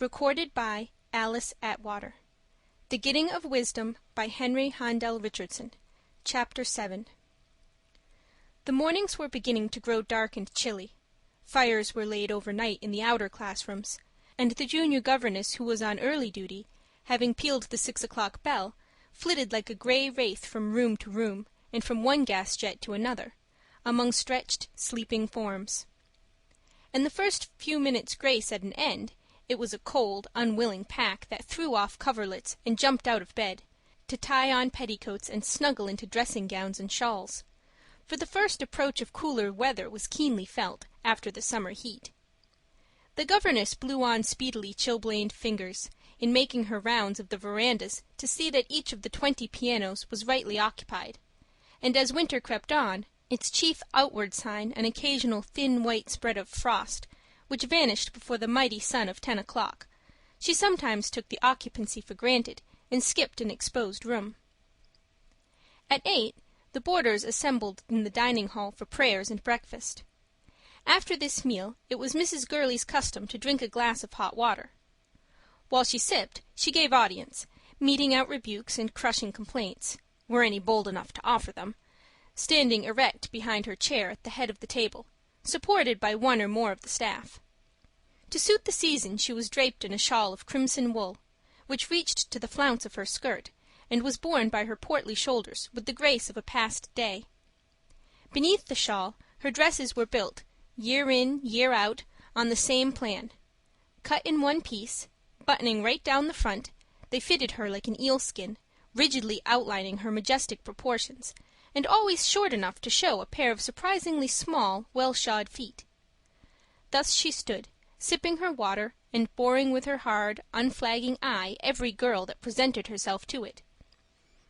Recorded by Alice Atwater. The Getting of Wisdom by Henry Handel Richardson. Chapter 7. The mornings were beginning to grow dark and chilly. Fires were laid overnight in the outer classrooms, and the junior governess, who was on early duty, having pealed the 6 o'clock bell, flitted like a gray wraith from room to room, and from one gas jet to another, among stretched, sleeping forms. And the first few minutes' grace at an end, it was a cold, unwilling pack that threw off coverlets and jumped out of bed, to tie on petticoats and snuggle into dressing-gowns and shawls; for the first approach of cooler weather was keenly felt, after the summer heat. The governess blew on speedily chilblained fingers, in making her rounds of the verandas to see that each of the 20 pianos was rightly occupied; and as winter crept on, its chief outward sign an occasional thin white spread of frost, which vanished before the mighty sun of 10 o'clock, she sometimes took the occupancy for granted, and skipped an exposed room. At 8, the boarders assembled in the dining-hall for prayers and breakfast. After this meal, it was Mrs. Gurley's custom to drink a glass of hot water. While she sipped, she gave audience, meting out rebukes and crushing complaints, were any bold enough to offer them, standing erect behind her chair at the head of the table, supported by one or more of the staff. To suit the season she was draped in a shawl of crimson wool, which reached to the flounce of her skirt, and was borne by her portly shoulders with the grace of a past day. Beneath the shawl her dresses were built, year in, year out, on the same plan. Cut in one piece, buttoning right down the front, they fitted her like an eel-skin, rigidly outlining her majestic proportions, and always short enough to show a pair of surprisingly small, well-shod feet. Thus she stood, sipping her water, and boring with her hard, unflagging eye every girl that presented herself to it.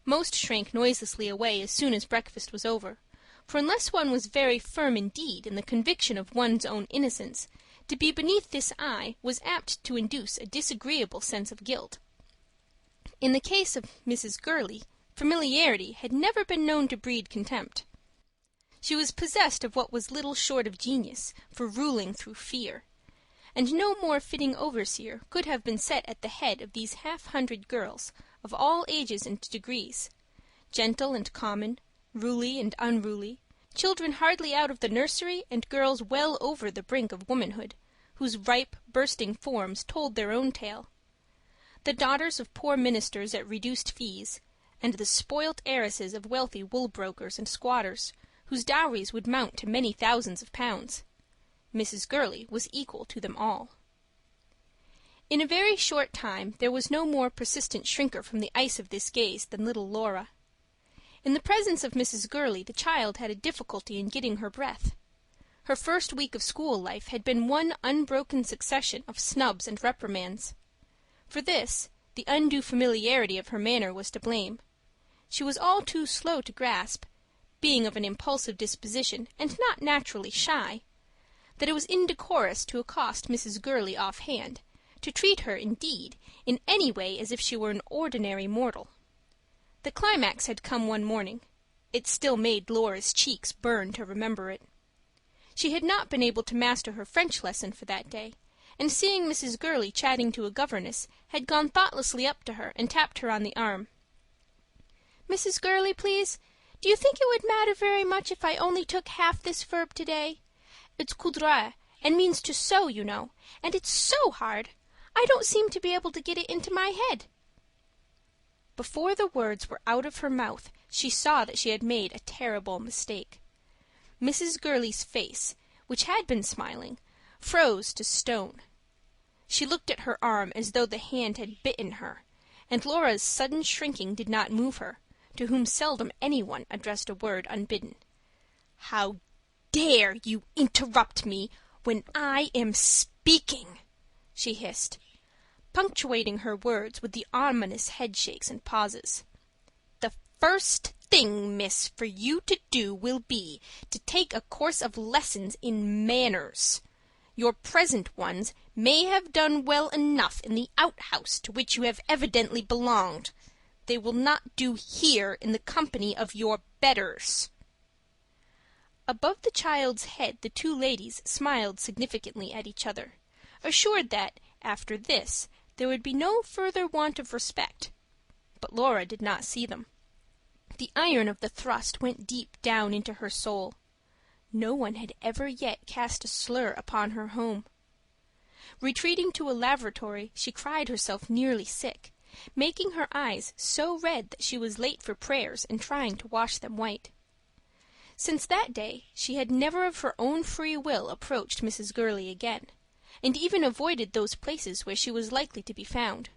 Most shrank noiselessly away as soon as breakfast was over, for unless one was very firm indeed in the conviction of one's own innocence, to be beneath this eye was apt to induce a disagreeable sense of guilt. In the case of Mrs. Gurley, familiarity had never been known to breed contempt. She was possessed of what was little short of genius for ruling through fear, and no more fitting overseer could have been set at the head of these half-hundred girls of all ages and degrees, gentle and common, ruly and unruly, children hardly out of the nursery and girls well over the brink of womanhood, whose ripe, bursting forms told their own tale. The daughters of poor ministers at reduced fees, and the spoilt heiresses of wealthy wool-brokers and squatters, whose dowries would mount to many thousands of pounds. Mrs. Gurley was equal to them all. In a very short time there was no more persistent shrinker from the ice of this gaze than little Laura. In the presence of Mrs. Gurley the child had a difficulty in getting her breath. Her first week of school life had been one unbroken succession of snubs and reprimands. For this, the undue familiarity of her manner was to blame. She was all too slow to grasp, being of an impulsive disposition and not naturally shy, that it was indecorous to accost Mrs. Gurley off-hand, to treat her, indeed, in any way as if she were an ordinary mortal. The climax had come one morning. It still made Laura's cheeks burn to remember it. She had not been able to master her French lesson for that day, and seeing Mrs. Gurley chatting to a governess, had gone thoughtlessly up to her and tapped her on the arm. "Mrs. Gurley, please, do you think it would matter very much if I only took half this verb today? It's coudre, and means to sew, you know, and it's so hard. I don't seem to be able to get it into my head." Before the words were out of her mouth, she saw that she had made a terrible mistake. Mrs. Gurley's face, which had been smiling, froze to stone. She looked at her arm as though the hand had bitten her, and Laura's sudden shrinking did not move her, to whom seldom any one addressed a word unbidden. "How dare you interrupt me when I am speaking?" she hissed, punctuating her words with the ominous head-shakes and pauses. "The first thing, miss, for you to do will be to take a course of lessons in manners. Your present ones may have done well enough in the outhouse to which you have evidently belonged. They will not do here in the company of your betters." Above the child's head the two ladies smiled significantly at each other, assured that, after this there would be no further want of respect. But Laura did not see them. The iron of the thrust went deep down into her soul. No one had ever yet cast a slur upon her home. Retreating to a lavatory, she cried herself nearly sick, making her eyes so red that she was late for prayers and trying to wash them white. Since that day she had never of her own free will approached Mrs. Gurley again, and even avoided those places where she was likely to be found.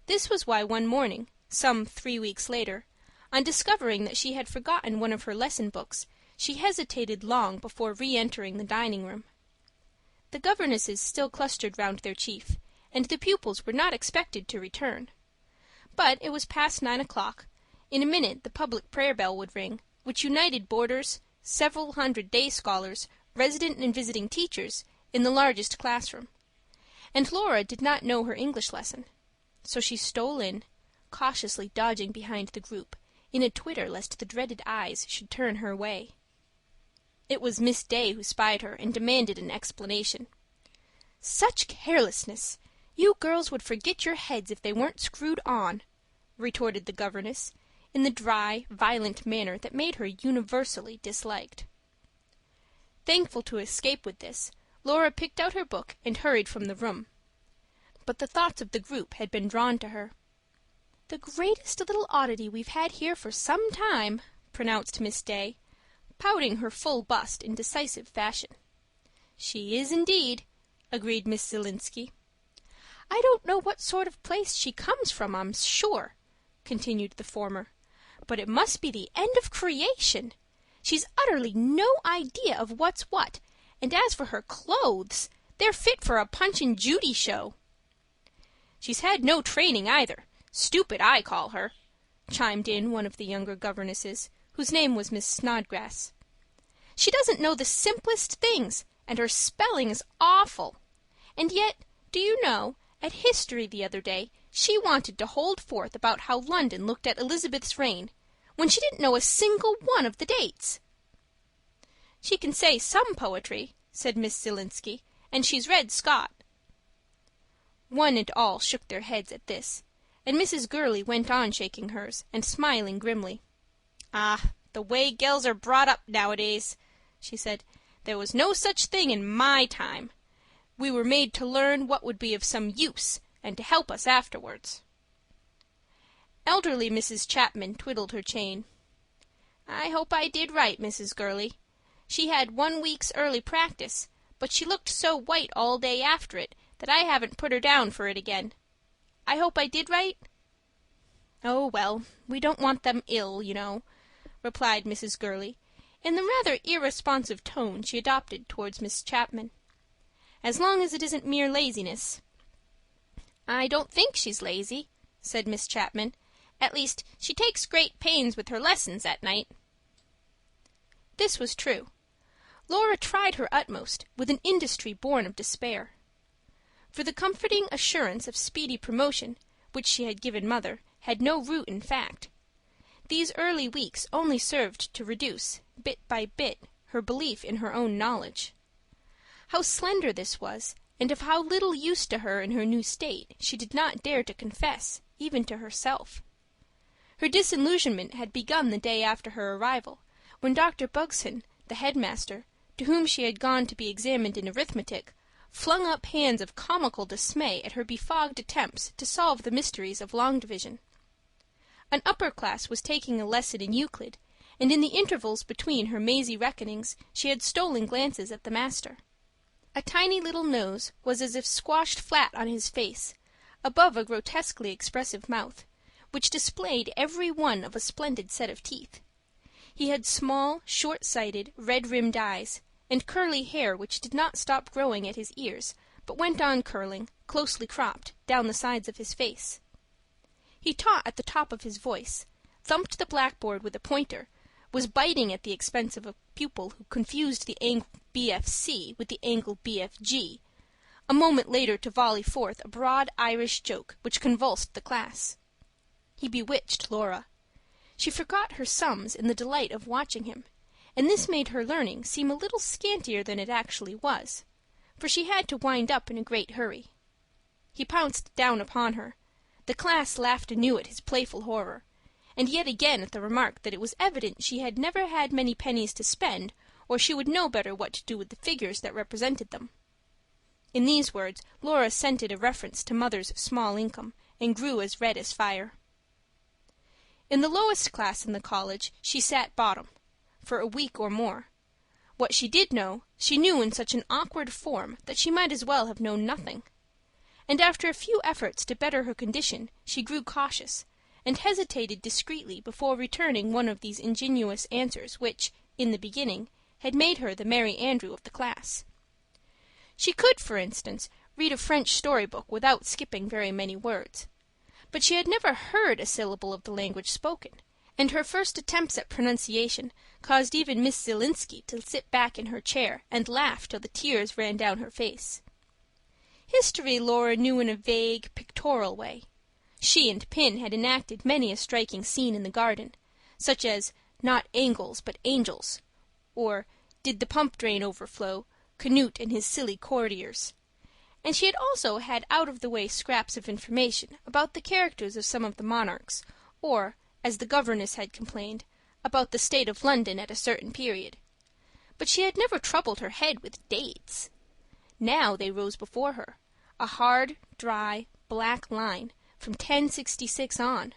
This was why one morning, some 3 weeks later, on discovering that she had forgotten one of her lesson books, she hesitated long before re-entering the dining-room. The governesses still clustered round their chief, and the pupils were not expected to return. But it was past 9 o'clock. In a minute the public prayer bell would ring, which united boarders, several hundred day scholars, resident and visiting teachers, in the largest classroom. And Laura did not know her English lesson. So she stole in, cautiously dodging behind the group, in a twitter lest the dreaded eyes should turn her way. It was Miss Day who spied her and demanded an explanation. "Such carelessness! You girls would forget your heads if they weren't screwed on," retorted the governess, in the dry, violent manner that made her universally disliked. Thankful to escape with this, Laura picked out her book and hurried from the room. But the thoughts of the group had been drawn to her. "The greatest little oddity we've had here for some time," pronounced Miss Day, pouting her full bust in decisive fashion. "She is indeed," agreed Miss Zielinski. "I don't know what sort of place she comes from, I'm sure," continued the former, "but it must be the end of creation. She's utterly no idea of what's what, and as for her clothes, they're fit for a Punch and Judy show." "She's had no training either. Stupid, I call her," chimed in one of the younger governesses, whose name was Miss Snodgrass. "She doesn't know the simplest things, and her spelling is awful. And yet, do you know, at history the other day, she wanted to hold forth about how London looked at Elizabeth's reign, when she didn't know a single one of the dates." "She can say some poetry," said Miss Zielinski, "and she's read Scott." One and all shook their heads at this, and Mrs. Gurley went on shaking hers, and smiling grimly. "Ah, the way gells are brought up nowadays," she said. "There was no such thing in my time. We were made to learn what would be of some use, and to help us afterwards." Elderly Mrs. Chapman twiddled her chain. "I hope I did right, Mrs. Gurley. She had 1 week's early practice, but she looked so white all day after it that I haven't put her down for it again. I hope I did right?" "Oh, well, we don't want them ill, you know," replied Mrs. Gurley, in the rather irresponsive tone she adopted towards Miss Chapman. "As long as it isn't mere laziness." "I don't think she's lazy," said Miss Chapman. "At least, she takes great pains with her lessons at night." This was true. Laura tried her utmost, with an industry born of despair. For the comforting assurance of speedy promotion, which she had given Mother, had no root in fact. These early weeks only served to reduce, bit by bit, her belief in her own knowledge. How slender this was, and of how little use to her in her new state, she did not dare to confess, even to herself. Her disillusionment had begun the day after her arrival, when Dr. Bugson, the headmaster, to whom she had gone to be examined in arithmetic, flung up hands of comical dismay at her befogged attempts to solve the mysteries of long division. An upper class was taking a lesson in Euclid, and in the intervals between her mazy reckonings she had stolen glances at the master. A tiny little nose was as if squashed flat on his face, above a grotesquely expressive mouth, which displayed every one of a splendid set of teeth. He had small, short-sighted, red-rimmed eyes, and curly hair which did not stop growing at his ears, but went on curling, closely cropped, down the sides of his face. He taught at the top of his voice, thumped the blackboard with a pointer, was biting at the expense of a pupil who confused the angle BFC with the angle BFG, a moment later to volley forth a broad Irish joke which convulsed the class. He bewitched Laura. She forgot her sums in the delight of watching him, and this made her learning seem a little scantier than it actually was, for she had to wind up in a great hurry. He pounced down upon her. The class laughed anew at his playful horror, and yet again at the remark that it was evident she had never had many pennies to spend, or she would know better what to do with the figures that represented them. In these words Laura scented a reference to Mother's small income, and grew as red as fire. In the lowest class in the college she sat bottom, for a week or more. What she did know, she knew in such an awkward form that she might as well have known nothing. And after a few efforts to better her condition, she grew cautious, and hesitated discreetly before returning one of these ingenuous answers which, in the beginning, had made her the Merry Andrew of the class. She could, for instance, read a French story-book without skipping very many words. But she had never heard a syllable of the language spoken, and her first attempts at pronunciation caused even Miss Zielinski to sit back in her chair and laugh till the tears ran down her face. History Laura knew in a vague, pictorial way. She and Pin had enacted many a striking scene in the garden, such as "Not angles, but angels," or "Did the pump drain overflow, Canute and his silly courtiers." And she had also had out-of-the-way scraps of information about the characters of some of the monarchs, or, as the governess had complained, about the state of London at a certain period. But she had never troubled her head with dates. Now they rose before her, a hard, dry, black line from 1066 on,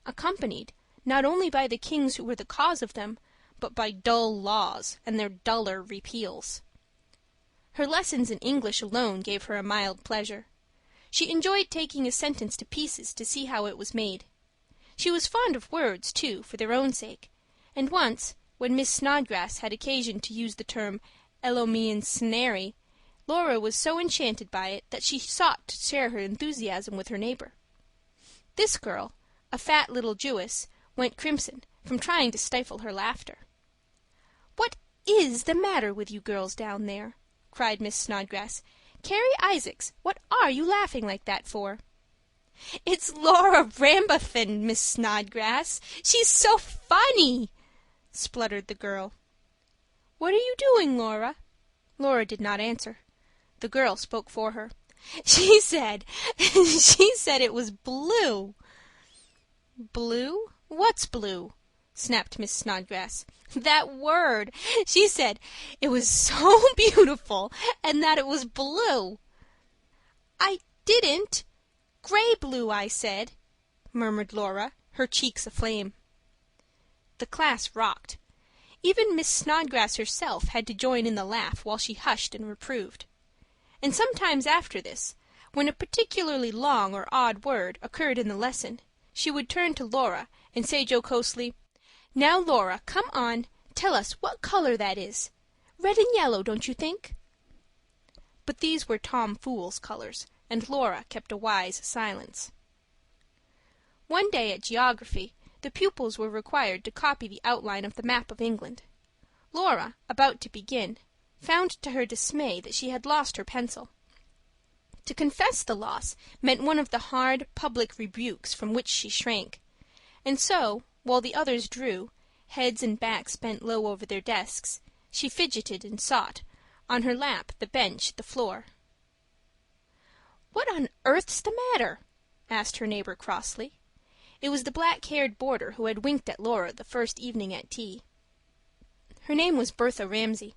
accompanied, not only by the kings who were the cause of them, but by dull laws and their duller repeals. Her lessons in English alone gave her a mild pleasure. She enjoyed taking a sentence to pieces to see how it was made. She was fond of words, too, for their own sake, and once, when Miss Snodgrass had occasion to use the term "Elomiocenary," Laura was so enchanted by it that she sought to share her enthusiasm with her neighbor. This girl, a fat little Jewess, went crimson from trying to stifle her laughter. "What is the matter with you girls down there?" cried Miss Snodgrass. "Carrie Isaacs, what are you laughing like that for?" "It's Laura Rambotham, Miss Snodgrass. She's so funny," spluttered the girl. "What are you doing, Laura?" Laura did not answer. The girl spoke for her. She said it was blue." "Blue? What's blue?" snapped Miss Snodgrass. "That word. She said it was so beautiful, and that it was blue." "I didn't. Gray blue, I said," murmured Laura, her cheeks aflame. The class rocked. Even Miss Snodgrass herself had to join in the laugh while she hushed and reproved. And sometimes after this, when a particularly long or odd word occurred in the lesson, she would turn to Laura and say jocosely, "Now, Laura, come on, tell us what color that is. Red and yellow, don't you think?" But these were Tom Fool's colors, and Laura kept a wise silence. One day at geography, the pupils were required to copy the outline of the map of England. Laura, about to begin, found to her dismay that she had lost her pencil. To confess the loss meant one of the hard, public rebukes from which she shrank, and so, while the others drew, heads and backs bent low over their desks, she fidgeted and sought, on her lap, the bench, the floor. "What on earth's the matter?" asked her neighbor crossly. It was the black-haired boarder who had winked at Laura the first evening at tea. Her name was Bertha Ramsay.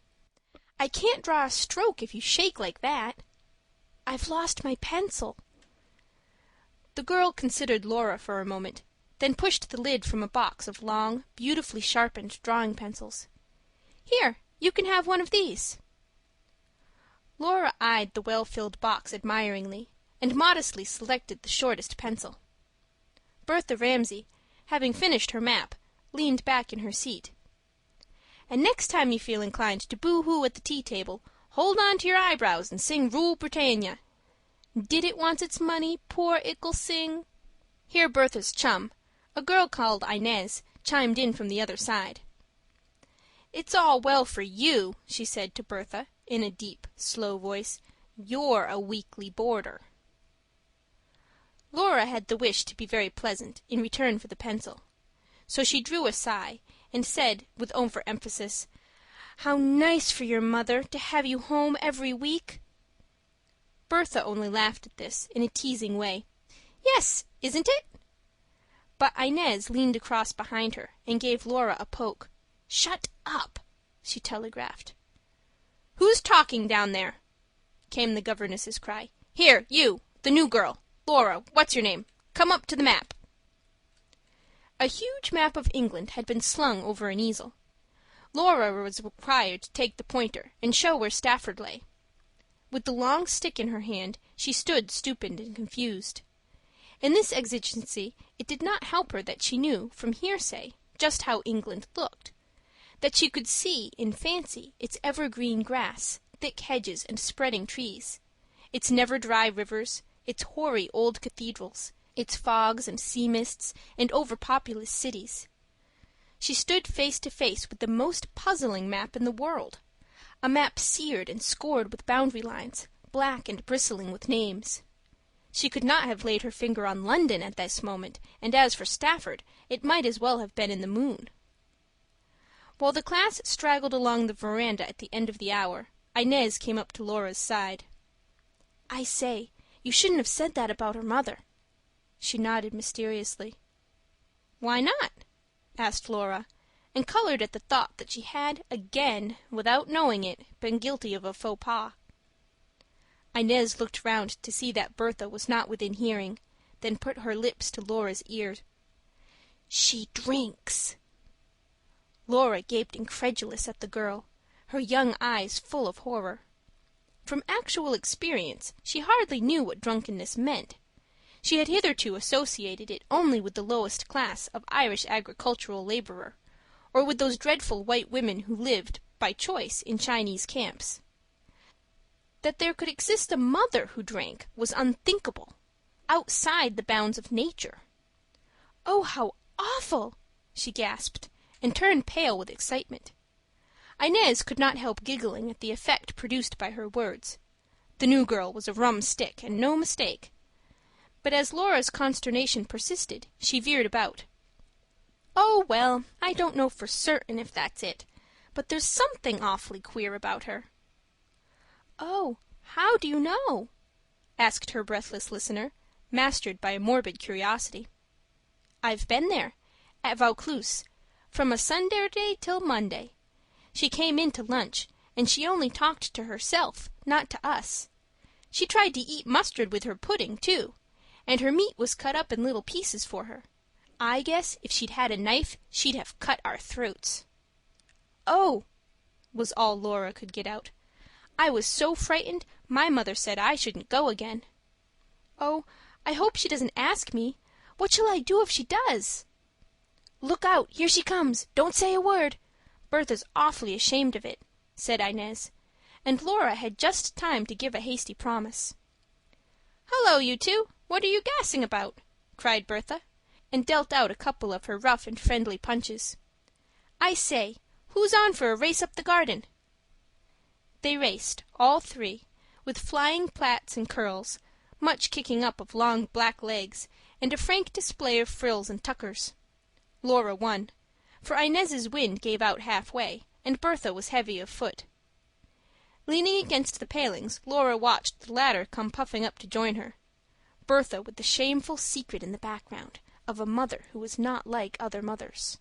"I can't draw a stroke if you shake like that." "I've lost my pencil." The girl considered Laura for a moment, then pushed the lid from a box of long, beautifully sharpened drawing pencils. "Here, you can have one of these." Laura eyed the well-filled box admiringly, and modestly selected the shortest pencil. Bertha Ramsay, having finished her map, leaned back in her seat. "And next time you feel inclined to boo-hoo at the tea-table, hold on to your eyebrows and sing Rule Britannia. Did it want its money, poor ickle sing?" Here Bertha's chum, a girl called Inez, chimed in from the other side. "It's all well for you," she said to Bertha, in a deep, slow voice. "You're a weekly boarder." Laura had the wish to be very pleasant, in return for the pencil. So she drew a sigh, and said, with over-emphasis, "How nice for your mother to have you home every week." Bertha only laughed at this, in a teasing way. "Yes, isn't it?" But Inez leaned across behind her and gave Laura a poke. "Shut up," she telegraphed. "Who's talking down there?" came the governess's cry. "Here, you, the new girl. Laura, what's your name? Come up to the map." A huge map of England had been slung over an easel. Laura was required to take the pointer and show where Stafford lay. With the long stick in her hand, she stood stupid and confused. In this exigency it did not help her that she knew, from hearsay, just how England looked; that she could see, in fancy, its evergreen grass, thick hedges, and spreading trees, its never-dry rivers, its hoary old cathedrals, its fogs and sea-mists, and overpopulous cities. She stood face to face with the most puzzling map in the world, a map seared and scored with boundary lines, black and bristling with names. She could not have laid her finger on London at this moment, and as for Stafford, it might as well have been in the moon. While the class straggled along the veranda at the end of the hour, Inez came up to Laura's side. "I say, you shouldn't have said that about her mother." She nodded mysteriously. "Why not?" asked Laura, and colored at the thought that she had again, without knowing it, been guilty of a faux pas. Inez looked round to see that Bertha was not within hearing, then put her lips to Laura's ear. "She drinks." Laura gaped incredulous at the girl, her young eyes full of horror. From actual experience, she hardly knew what drunkenness meant. She had hitherto associated it only with the lowest class of Irish agricultural laborer, or with those dreadful white women who lived, by choice, in Chinese camps. That there could exist a mother who drank was unthinkable, outside the bounds of nature. "Oh, how awful!" she gasped, and turned pale with excitement. Inez could not help giggling at the effect produced by her words. The new girl was a rum stick, and no mistake. But as Laura's consternation persisted, she veered about. "Oh, well, I don't know for certain if that's it, but there's something awfully queer about her." "Oh, how do you know?" asked her breathless listener, mastered by a morbid curiosity. "I've been there, at Vaucluse, from a Sunday till Monday. She came in to lunch, and she only talked to herself, not to us. She tried to eat mustard with her pudding, too, and her meat was cut up in little pieces for her. I guess if she'd had a knife, she'd have cut our throats." "Oh!" was all Laura could get out. "I was so frightened, my mother said I shouldn't go again." "Oh, I hope she doesn't ask me. What shall I do if she does?" "Look out, here she comes. Don't say a word. Bertha's awfully ashamed of it," said Inez, and Laura had just time to give a hasty promise. "Hullo, you two! What are you gassing about?" cried Bertha, and dealt out a couple of her rough and friendly punches. "I say, who's on for a race up the garden?" They raced, all three, with flying plaits and curls, much kicking up of long black legs, and a frank display of frills and tuckers. Laura won, for Inez's wind gave out halfway, and Bertha was heavy of foot. Leaning against the palings, Laura watched the latter come puffing up to join her. Bertha with the shameful secret in the background of a mother who was not like other mothers.